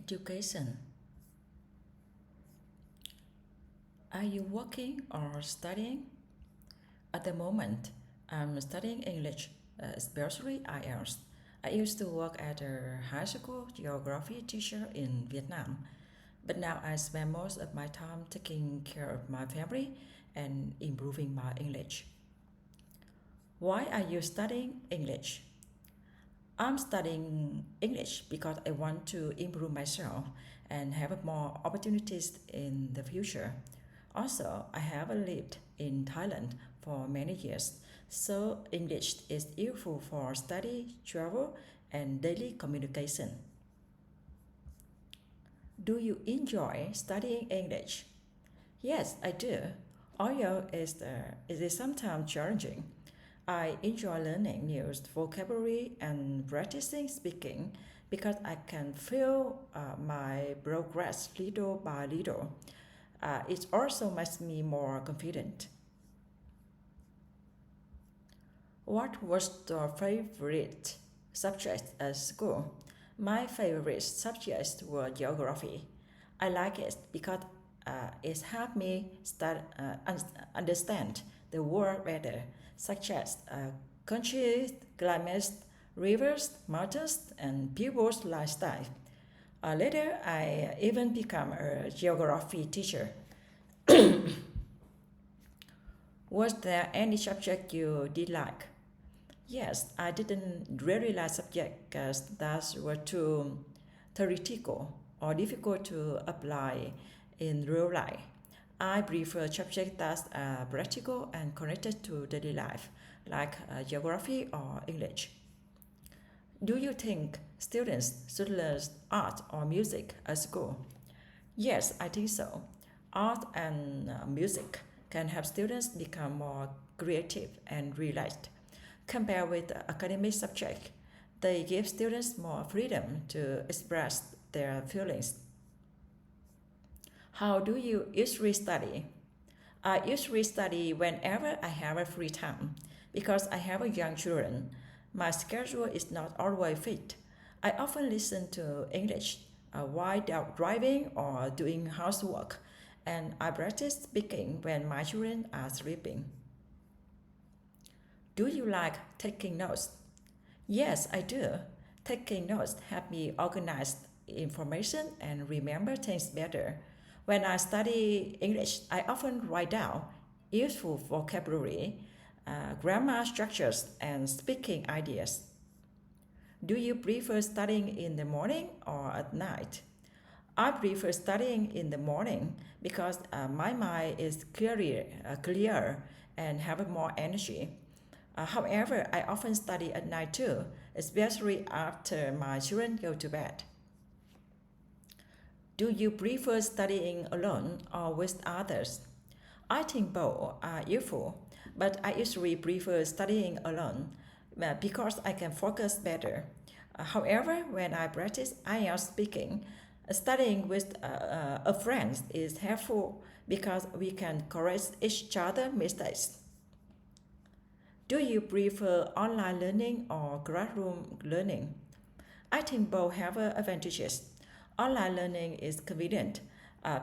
Education. Are you working or studying? At the moment, I'm studying English, especially IELTS. I used to work as a high school geography teacher in Vietnam, but now I spend most of my time taking care of my family and improving my English. Why are you studying English? I'm studying English because I want to improve myself and have more opportunities in the future. Also, I have lived in Thailand for many years, so English is useful for study, travel, and daily communication. Do you enjoy studying English? Yes, I do. Although it is sometimes challenging, I enjoy learning new vocabulary and practicing speaking because I can feel my progress little by little. It also makes me more confident. What was your favorite subject at school? My favorite subjects were geography. I like it because it helped me understand the world better, such as countries, climates, rivers, mountains, and people's lifestyle. Later, I even became a geography teacher. Was there any subject you did like? Yes, I didn't really like subjects that were too theoretical or difficult to apply in real life. I prefer subjects that are practical and connected to daily life, like geography or English. Do you think students should learn art or music at school? Yes, I think so. Art and music can help students become more creative and relaxed. Compared with academic subjects, they give students more freedom to express their feelings. How do you usually study? I usually study whenever I have a free time. Because I have a young children, my schedule is not always fit. I often listen to English while driving or doing housework, and I practice speaking when my children are sleeping. Do you like taking notes? Yes, I do. Taking notes help me organize information and remember things better. When I study English, I often write down useful vocabulary, grammar structures, and speaking ideas. Do you prefer studying in the morning or at night? I prefer studying in the morning because my mind is clear and have more energy. However, I often study at night too, especially after my children go to bed. Do you prefer studying alone or with others? I think both are useful, but I usually prefer studying alone because I can focus better. However, when I practice IELTS speaking, studying with a friend is helpful because we can correct each other's mistakes. Do you prefer online learning or classroom learning? I think both have advantages. Online learning is convenient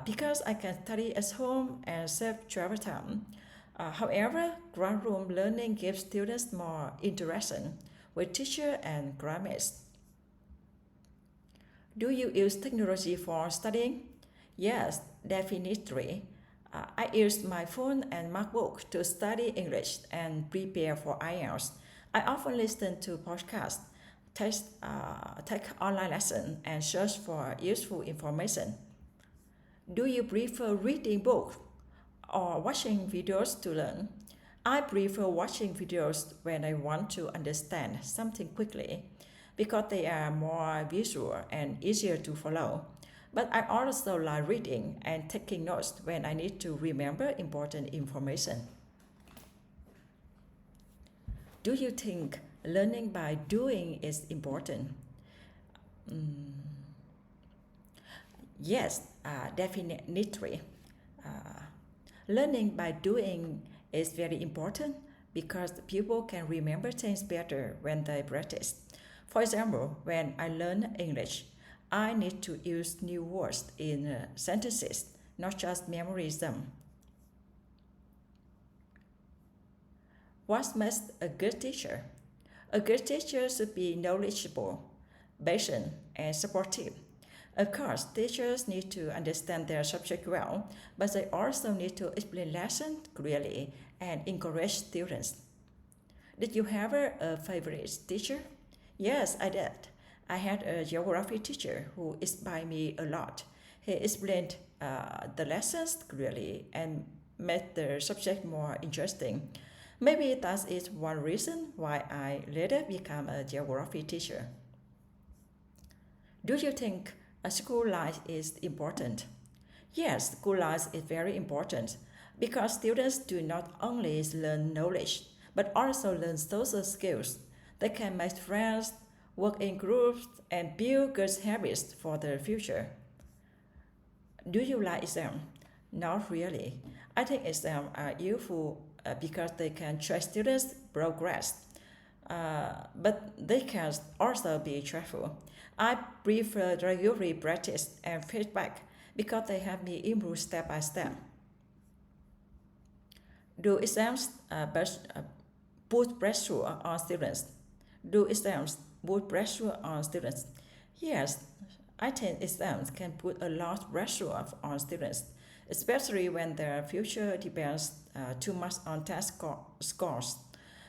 because I can study at home and save travel time. However, classroom learning gives students more interaction with teacher and classmates. Do you use technology for studying? Yes, definitely. I use my phone and MacBook to study English and prepare for IELTS. I often listen to podcasts, take online lessons, and search for useful information. Do you prefer reading books or watching videos to learn? I prefer watching videos when I want to understand something quickly because they are more visual and easier to follow. But I also like reading and taking notes when I need to remember important information. Do you think learning by doing is important? Yes, definitely. Uh, Learning by doing is very important because people can remember things better when they practice. For example, when I learn English, I need to use new words in sentences, not just memorize them. What makes a good teacher? A good teacher should be knowledgeable, patient, and supportive. Of course, teachers need to understand their subject well, but they also need to explain lessons clearly and encourage students. Did you have a favorite teacher? Yes, I did. I had a geography teacher who inspired me a lot. He explained the lessons clearly and made the subject more interesting. Maybe that is one reason why I later became a geography teacher. Do you think a school life is important? Yes, school life is very important because students do not only learn knowledge but also learn social skills. They can make friends, work in groups, and build good habits for the future. Do you like exams? Not really. I think exams are useful because they can track students' progress, but they can also be stressful. I prefer regular practice and feedback because they help me improve step by step. Do exams put pressure on students? Do exams put pressure on students? Yes, I think exams can put a lot of pressure on students, especially when their future depends too much on scores.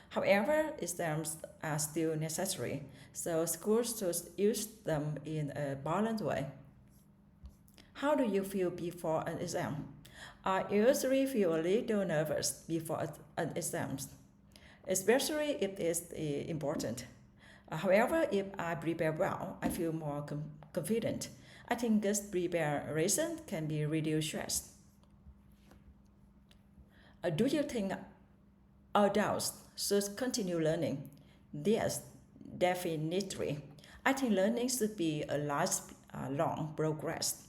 However, exams are still necessary, so schools should use them in a balanced way. How do you feel before an exam? I usually feel a little nervous before an exam, especially if it's important. However, if I prepare well, I feel more confident. I think good preparation can be reduce stress. Do you think adults should continue learning? Yes, definitely. I think learning should be a lifelong progress.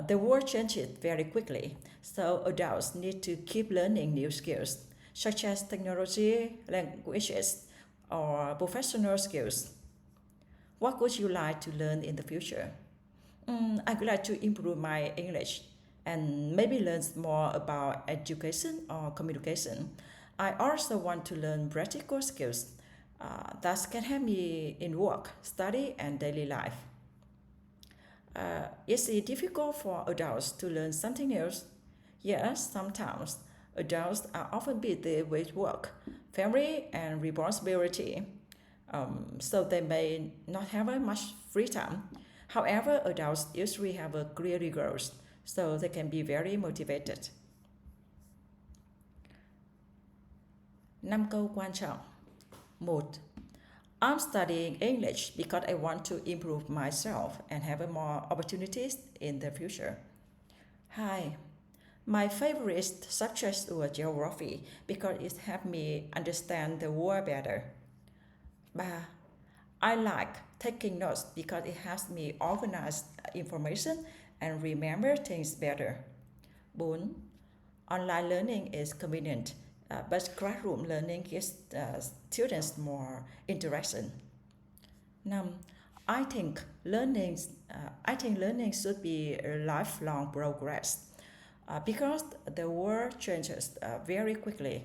The world changes very quickly, so adults need to keep learning new skills, such as technology, languages, or professional skills. What would you like to learn in the future? I would like to improve my English and maybe learn more about education or communication. I also want to learn practical skills that can help me in work, study, and daily life. Is it difficult for adults to learn something else? Yes, sometimes. Adults are often busy with work, family, and responsibility, so they may not have much free time. However, adults usually have a clear goals, so they can be very motivated. 5 câu quan trọng. 1. I'm studying English because I want to improve myself and have more opportunities in the future. 2. My favorite subject was geography because it helped me understand the world better. 3. I like taking notes because it helps me organize information and remember things better. 4. Online learning is convenient, but classroom learning gives students more interaction. 5. I think learning should be a lifelong progress because the world changes very quickly.